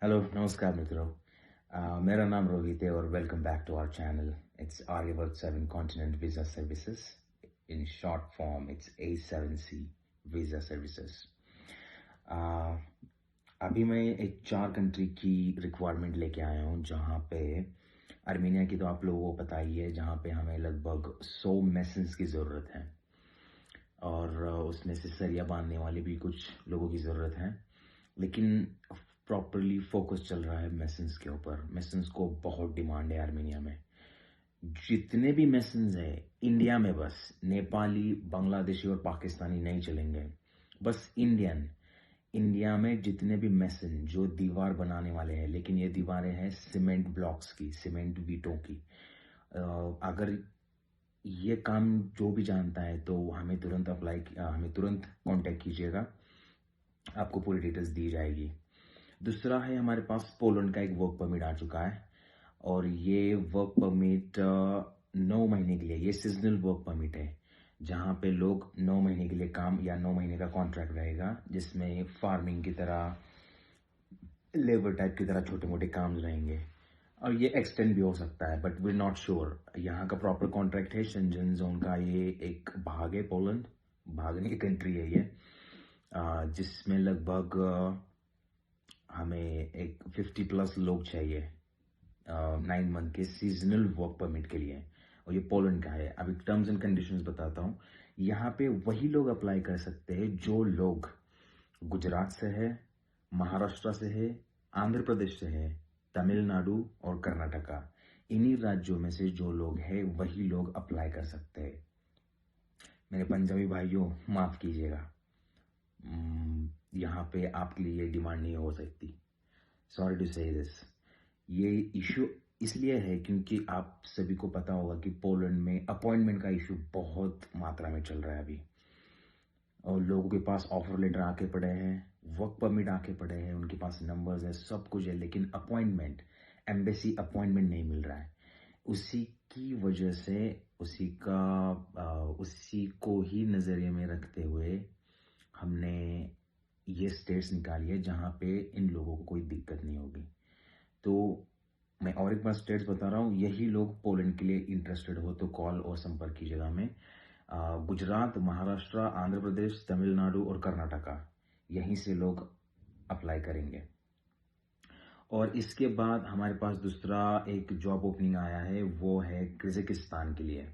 Hello नमस्कार मित्रों। मेरा नाम रोहित है और welcome back to our channel. It's Aryavart 7 continent visa services. In short form it's A7C visa services. अभी मैं एक 4 कंट्री की रिक्वायरमेंट लेके आया हूँ, जहाँ पे आर्मेनिया की तो आप लोगों को पता ही है, जहाँ पे हमें लगभग 100 मेसन्स की ज़रूरत है और उसमें से सरिया बांधने वाले भी कुछ लोगों की ज़रूरत है। लेकिन प्रॉपरली फोकस चल रहा है मेसन्स के ऊपर। मेसन्स को बहुत डिमांड है आर्मेनिया में। जितने भी मेसन्स है इंडिया में, बस नेपाली, बांग्लादेशी और पाकिस्तानी नहीं चलेंगे, बस इंडियन। इंडिया में जितने भी मेसन जो दीवार बनाने वाले हैं, लेकिन ये दीवारें हैं सीमेंट ब्लॉक्स की, सीमेंट बीटों की। अगर ये काम जो भी जानता है तो हमें तुरंत हमें तुरंत कांटेक्ट कीजिएगा, आपको पूरी डिटेल्स दी जाएगी। दूसरा है, हमारे पास पोलैंड का एक वर्क परमिट आ चुका है और ये वर्क परमिट 9 महीने के लिए, ये सीजनल वर्क परमिट है, जहाँ पे लोग 9 महीने के लिए काम या 9 महीने का कॉन्ट्रैक्ट रहेगा, जिसमें फार्मिंग की तरह, लेबर टाइप की तरह छोटे मोटे काम रहेंगे और ये एक्सटेंड भी हो सकता है, बट वी नॉट श्योर। यहाँ का प्रॉपर कॉन्ट्रैक्ट है, शेंजन जोन का ये एक भाग है। पोलैंड भागने की कंट्री है ये, जिसमें लगभग हमें एक 50 प्लस लोग चाहिए 9 मंथ के सीजनल वर्क परमिट के लिए, और ये पोलैंड का है। अभी टर्म्स एंड कंडीशंस बताता हूँ। यहाँ पे वही लोग अप्लाई कर सकते हैं जो लोग गुजरात से है, महाराष्ट्र से है, आंध्र प्रदेश से है, तमिलनाडु और कर्नाटका। इन्हीं राज्यों में से जो लोग हैं वही लोग अप्लाई कर सकते हैं। मेरे पंजाबी भाइयों माफ कीजिएगा, यहाँ पे आपके लिए ये डिमांड नहीं हो सकती। सॉरी टू से दिस। ये इशू इसलिए है क्योंकि आप सभी को पता होगा कि पोलैंड में अपॉइंटमेंट का इशू बहुत मात्रा में चल रहा है अभी, और लोगों के पास ऑफर लेटर आके पड़े हैं, वर्क परमिट आके पड़े हैं, उनके पास नंबर्स है, सब कुछ है, लेकिन अपॉइंटमेंट, एम्बेसी अपॉइंटमेंट नहीं मिल रहा है। उसी की वजह से उसी को ही नज़रिए में रखते हुए हमने ये स्टेट्स निकाली है जहाँ पे इन लोगों को कोई दिक्कत नहीं होगी। तो मैं और एक बार स्टेट्स बता रहा हूँ, यही लोग पोलैंड के लिए इंटरेस्टेड हो तो कॉल और संपर्क कीजिएगा हमें। गुजरात, महाराष्ट्र, आंध्र प्रदेश, तमिलनाडु और कर्नाटका, यहीं से लोग अप्लाई करेंगे। और इसके बाद हमारे पास दूसरा एक जॉब ओपनिंग आया है, वो है कजाकिस्तान के लिए।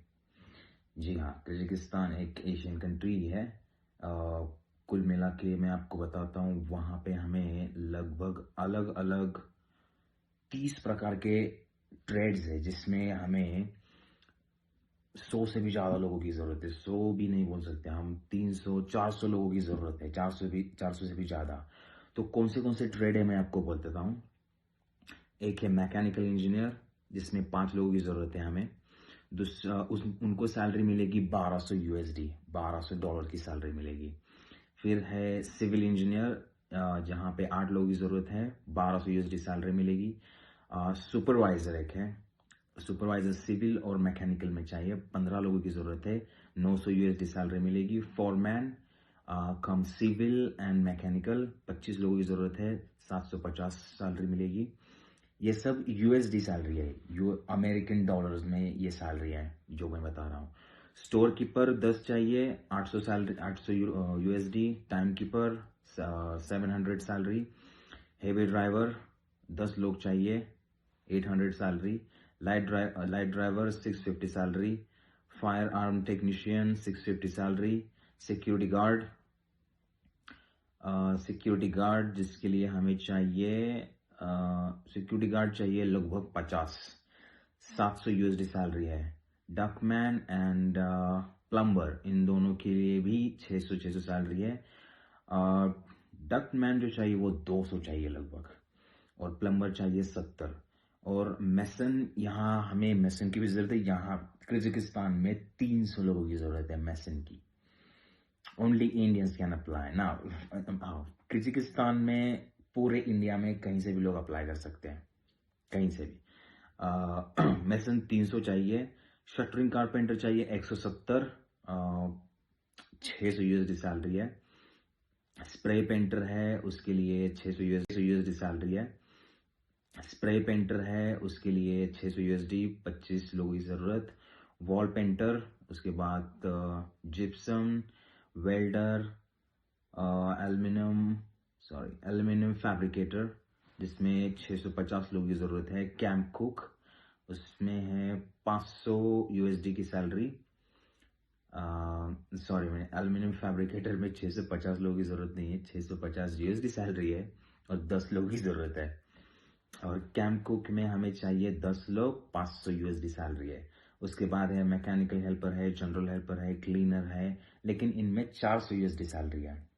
जी हाँ, कजाकिस्तान एक एशियन कंट्री है। कुल मिला के मैं आपको बताता हूँ, वहाँ पे हमें लगभग अलग अलग 30 प्रकार के ट्रेड्स है, जिसमें हमें 100 से भी ज़्यादा लोगों की ज़रूरत है। 100 भी नहीं बोल सकते हम, 300 400 लोगों की ज़रूरत है, 400 से भी ज़्यादा। तो कौन से ट्रेड है मैं आपको बता देता हूँ। एक है मैकेनिकल इंजीनियर, जिसमें 5 लोगों की ज़रूरत है हमें। उनको सैलरी मिलेगी 1200 USD, $1200 की सैलरी मिलेगी। फिर है सिविल इंजीनियर, जहाँ पे 8 लोगों की ज़रूरत है, 1200 USD सैलरी मिलेगी। सुपरवाइज़र एक है, सुपरवाइजर सिविल और मैकेनिकल में चाहिए, 15 लोगों की ज़रूरत है, 900 USD सैलरी मिलेगी। Foreman cum civil and mechanical, 25 लोगों की ज़रूरत है, 750 सैलरी मिलेगी। ये सब USD सैलरी है, अमेरिकन डॉलर्स में ये सैलरी है जो मैं बता रहा हूँ। स्टोर कीपर 10 चाहिए, 800 salary, 800 USD। Time keeper 700 salary. Heavy driver 10 लोग चाहिए, 800 salary. Light driver 650 salary. Fire arm technician 650 salary. Security guard जिसके लिए हमें चाहिए, सिक्योरिटी गार्ड चाहिए लगभग 50, 700 USD सैलरी है। डकमैन एंड प्लम्बर, इन दोनों के लिए भी 600 सैलरी है। डकमैन जो चाहिए वो 200 चाहिए लगभग, और प्लम्बर चाहिए 70। और मेसन, यहाँ हमें मेसन की भी जरूरत है। यहाँ कजाकिस्तान में 300 लोगों की जरूरत है मेसन की। Only Indians can apply now. Kazakhstan में पूरे इंडिया में कहीं से भी लोग अप्लाई कर सकते हैं, कहीं से भी। मेसन 300 चाहिए। शटरिंग कारपेंटर चाहिए 170, 600 USD सैलरी है। स्प्रे पेंटर है, उसके लिए 600 USD सैलरी है। स्प्रे पेंटर है, उसके लिए 600 यूएसडी, 25 लोगों की ज़रूरत। वॉल पेंटर, उसके बाद gypsum, welder, aluminium aluminium fabricator, जिसमें 650 लोगों की ज़रूरत है। कैंप कुक, उसमें है 500 यूएसडी की सैलरी। सॉरी, मैंने एल्यूमिनियम फैब्रिकेटर में 650 लोगों की ज़रूरत नहीं है, 650 यूएसडी सैलरी है और 10 लोगों की ज़रूरत है। और कैंप कुक में हमें चाहिए 10 लोग, 500 यूएसडी सैलरी है। उसके बाद है मैकेनिकल हेल्पर है, जनरल हेल्पर है, क्लीनर है, लेकिन इनमें 400 यूएसडी सैलरी है।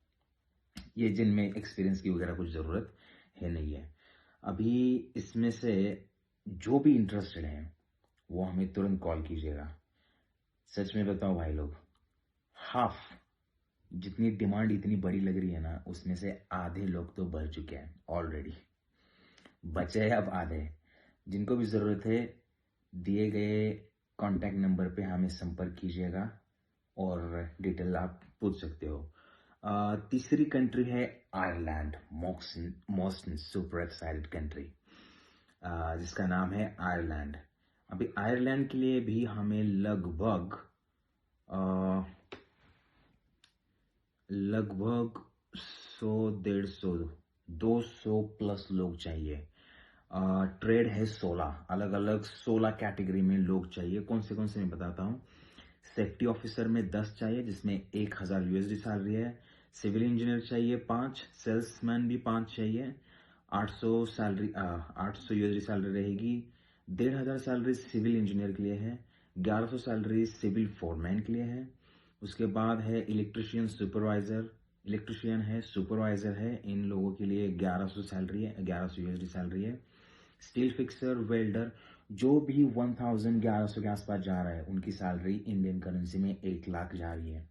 ये जिनमें एक्सपीरियंस की वगैरह कुछ ज़रूरत है नहीं है। अभी इसमें से जो भी इंटरेस्टेड हैं वो हमें तुरंत कॉल कीजिएगा। सच में बताओ भाई लोग, हाफ जितनी डिमांड इतनी बड़ी लग रही है ना, उसमें से आधे लोग तो भर चुके हैं ऑलरेडी, बचे हैं अब आधे। जिनको भी ज़रूरत है, दिए गए कॉन्टैक्ट नंबर पे हमें संपर्क कीजिएगा और डिटेल आप पूछ सकते हो। तीसरी कंट्री है Ireland, most super excited country, जिसका नाम है आयरलैंड। अभी आयरलैंड के लिए भी हमें लगभग 100-150, 200 प्लस लोग चाहिए। ट्रेड है 16, अलग अलग 16 कैटेगरी में लोग चाहिए। कौन से मैं बताता हूँ। सेफ्टी ऑफिसर में 10 चाहिए, जिसमें 1000 यूएसडी सैलरी है। सिविल इंजीनियर चाहिए 5, सेल्समैन भी 5 चाहिए। 800 यूएसडी सैलरी रहेगी। 1500 सैलरी सिविल इंजीनियर के लिए है। 1100 सैलरी सिविल फोरमैन के लिए है। उसके बाद है इलेक्ट्रिशियन सुपरवाइजर, इलेक्ट्रिशियन है, सुपरवाइजर है, इन लोगों के लिए 1100 सैलरी है, 1100 यूएसडी सैलरी है। स्टील फिक्सर, वेल्डर, जो भी 1100 के आसपास जा रहा है, उनकी सैलरी इंडियन करेंसी में 1 लाख जा रही है।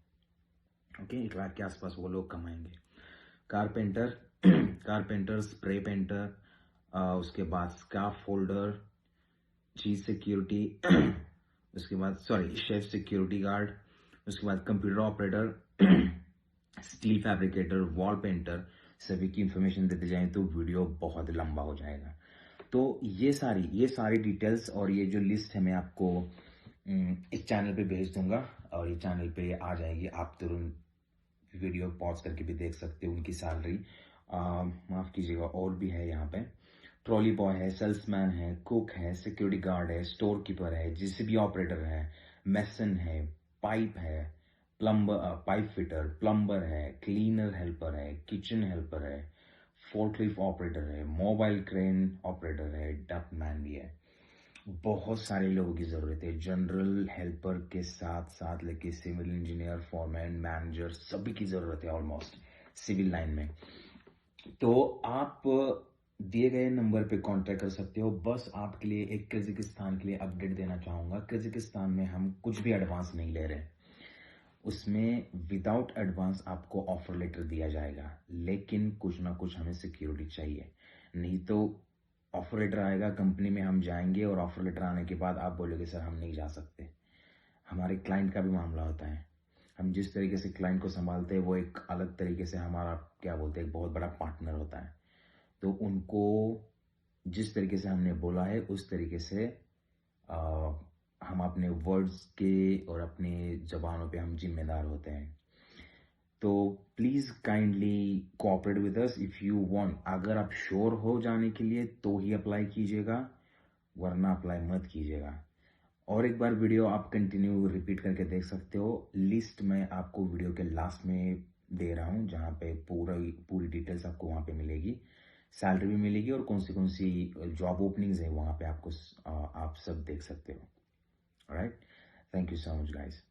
ओके, 1 लाख के आसपास वो लोग कमाएंगे। कारपेंटर कारपेंटर, स्प्रे पेंटर, उसके बाद स्काफ फोल्डर, चीज सिक्योरिटी उसके बाद शेफ सिक्योरिटी गार्ड, उसके बाद computer operator, steel fabricator, wall painter, सभी की इंफॉर्मेशन देते जाएं तो वीडियो बहुत लंबा हो जाएगा। तो ये सारी डिटेल्स और ये जो लिस्ट है मैं आपको इस चैनल पे भेज दूंगा और ये चैनल पे आ जाएगी। आप तुरंत वीडियो पॉज करके भी देख सकते हो उनकी सैलरी। माफ़ कीजिएगा, और भी है यहाँ पे। ट्रॉली बॉय है, सेल्समैन है, कुक है, सिक्योरिटी गार्ड है, स्टोर कीपर है, जीसीबी ऑपरेटर है, मेसन है, पाइप है, पाइप फिटर, प्लम्बर है, क्लीनर हेल्पर है, किचन हेल्पर है, फोर्कलिफ्ट ऑपरेटर है, मोबाइल क्रेन ऑपरेटर है, डक मैन भी है। बहुत सारे लोगों की ज़रूरत है। जनरल हेल्पर के साथ साथ लेके सिविल इंजीनियर, फॉरमैन, मैनेजर, सभी की ज़रूरत है ऑलमोस्ट सिविल लाइन में। तो आप दिए गए नंबर पे कांटेक्ट कर सकते हो। बस आपके लिए एक कजाकिस्तान के लिए अपडेट देना चाहूँगा। कजाकिस्तान में हम कुछ भी एडवांस नहीं ले रहे। उसमें विदाउट एडवांस आपको ऑफर लेटर दिया जाएगा, लेकिन कुछ ना कुछ हमें सिक्योरिटी चाहिए। नहीं तो ऑफर लेटर आएगा, कंपनी में हम जाएंगे और ऑफर लेटर आने के बाद आप बोलोगे सर हम नहीं जा सकते। हमारे क्लाइंट का भी मामला होता है। हम जिस तरीके से क्लाइंट को संभालते हैं वो एक अलग तरीके से हमारा क्या बोलते हैं, एक बहुत बड़ा पार्टनर होता है। तो उनको जिस तरीके से हमने बोला है उस तरीके से हम अपने वर्ड्स के और अपने जबानों पे हम जिम्मेदार होते हैं। तो please kindly cooperate with us if you want. अगर आप श्योर हो जाने के लिए तो ही अप्लाई कीजिएगा, वरना अप्लाई मत कीजिएगा। और एक बार वीडियो आप कंटिन्यू रिपीट करके देख सकते हो। लिस्ट मैं आपको वीडियो के लास्ट में दे रहा हूँ, जहाँ पे पूरी डिटेल्स आपको वहाँ पे मिलेगी, सैलरी भी मिलेगी और कौन सी जॉब ओपनिंग्स है वहाँ पे आपको आप सब देख सकते हो। Alright, thank you so much guys.